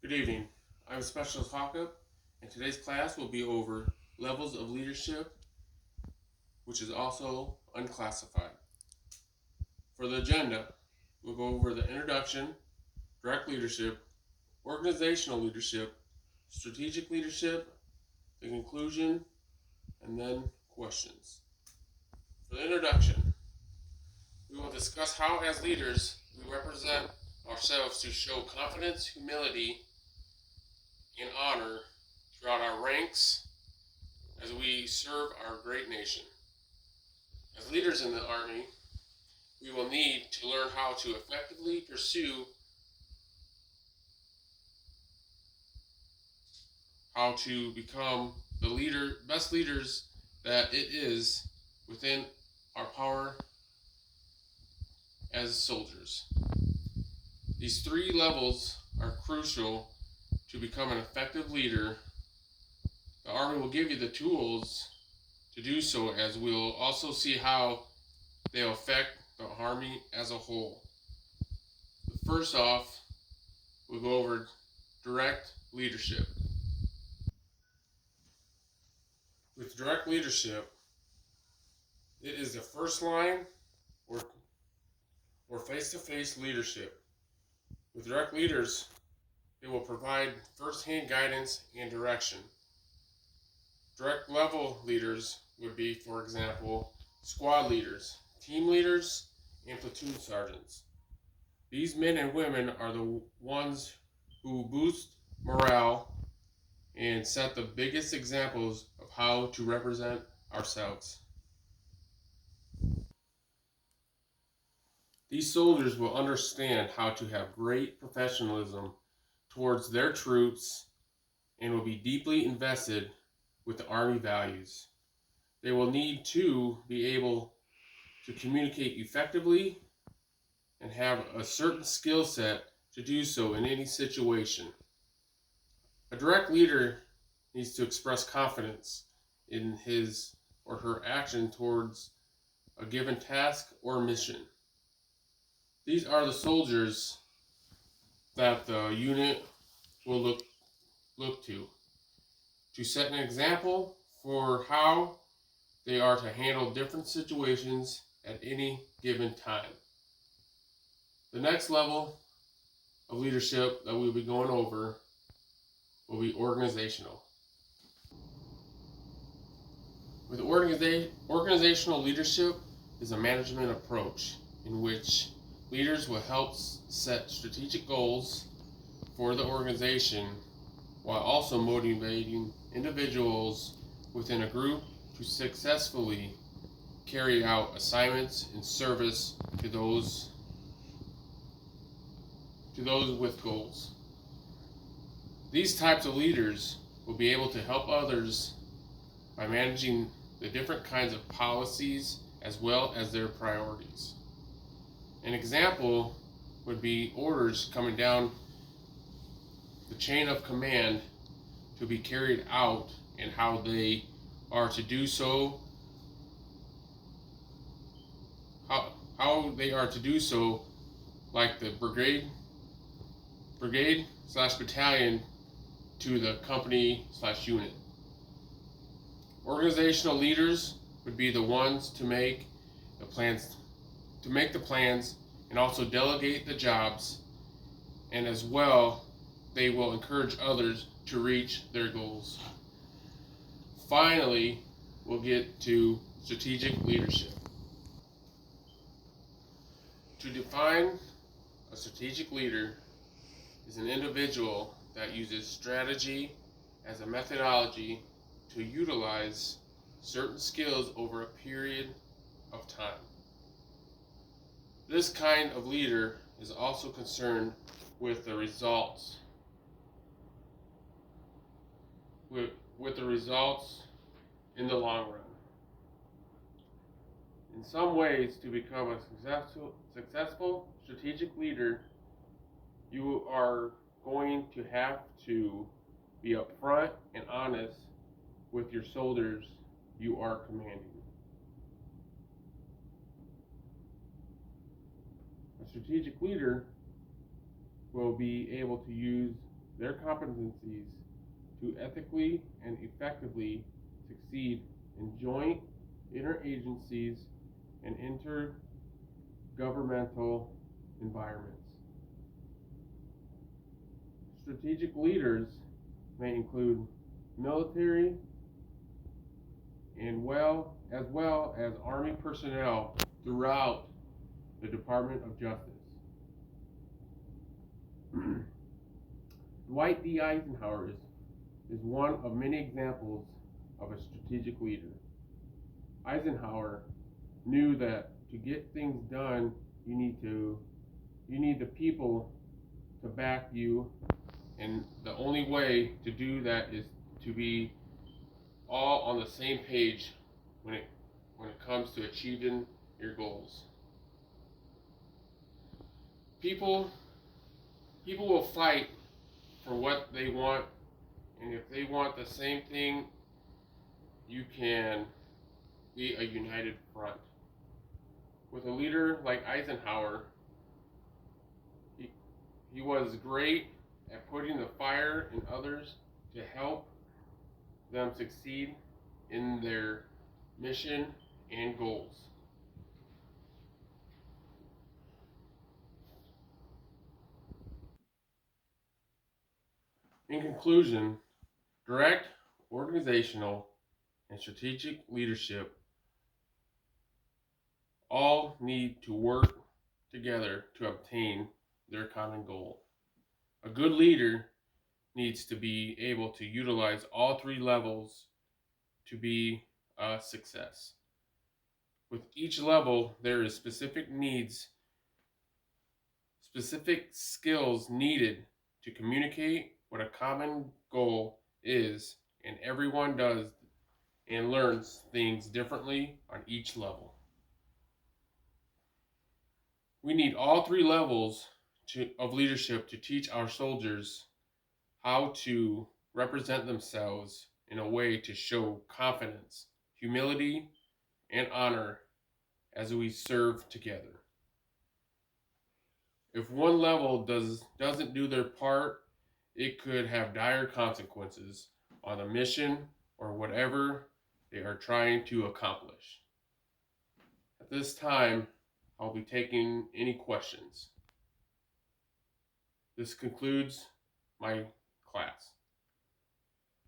Good evening. I'm Specialist Hawkup, and today's class will be over levels of leadership, which is also unclassified. For the agenda, we'll go over the introduction, direct leadership, organizational leadership, strategic leadership, the conclusion, and then questions. For the introduction, we will discuss how, as leaders, we represent ourselves to show confidence, humility, and honor throughout our ranks as we serve our great nation. As leaders in the Army, we will need to learn how to effectively pursue how to become the best leaders that it is within our power as soldiers. These three levels are crucial to become an effective leader. The Army will give you the tools to do so, as we'll also see how they affect the Army as a whole. First off, we'll go over direct leadership. With direct leadership, it is the first line or face-to-face leadership. With direct leaders, they will provide first-hand guidance and direction. Direct level leaders would be, for example, squad leaders, team leaders, and platoon sergeants. These men and women are the ones who boost morale and set the biggest examples of how to represent ourselves. These soldiers will understand how to have great professionalism towards their troops and will be deeply invested with the Army values. They will need to be able to communicate effectively and have a certain skill set to do so in any situation. A direct leader needs to express confidence in his or her action towards a given task or mission. These are the soldiers that the unit will look to set an example for how they are to handle different situations at any given time. The next level of leadership that we'll be going over will be organizational. With organizational leadership is a management approach in which leaders will help set strategic goals for the organization while also motivating individuals within a group to successfully carry out assignments in service to those with goals. These types of leaders will be able to help others by managing the different kinds of policies as well as their priorities. An example would be orders coming down the chain of command to be carried out and how they are to do so, how they are to do so, like the brigade/battalion to the company/unit. Organizational leaders would be the ones to make the plans and also delegate the jobs, and as well they will encourage others to reach their goals. Finally, we'll get to strategic leadership. To define a strategic leader is an individual that uses strategy as a methodology to utilize certain skills over a period of time. This kind of leader is also concerned with the results, with the results in the long run. In some ways, to become a successful strategic leader, you are going to have to be upfront and honest with your soldiers you are commanding. A strategic leader will be able to use their competencies to ethically and effectively succeed in joint interagencies and intergovernmental environments. Strategic leaders may include military and well as Army personnel throughout the Department of Justice. Dwight D. Eisenhower is one of many examples of a strategic leader. Eisenhower knew that to get things done, you need the people to back you, and the only way to do that is to be all on the same page when it comes to achieving your goals. People will fight for what they want, and if they want the same thing, you can be a united front. With a leader like Eisenhower, he was great at putting the fire in others to help them succeed in their mission and goals. In conclusion, direct, organizational, and strategic leadership all need to work together to obtain their common goal. A good leader needs to be able to utilize all three levels to be a success. With each level, there is specific needs, specific skills needed to communicate what a common goal is, and everyone does and learns things differently on each level. We need all three levels of leadership to teach our soldiers how to represent themselves in a way to show confidence, humility, and honor as we serve together. If one level doesn't do their part, it could have dire consequences on the mission or whatever they are trying to accomplish. At this time, I'll be taking any questions. This concludes my class.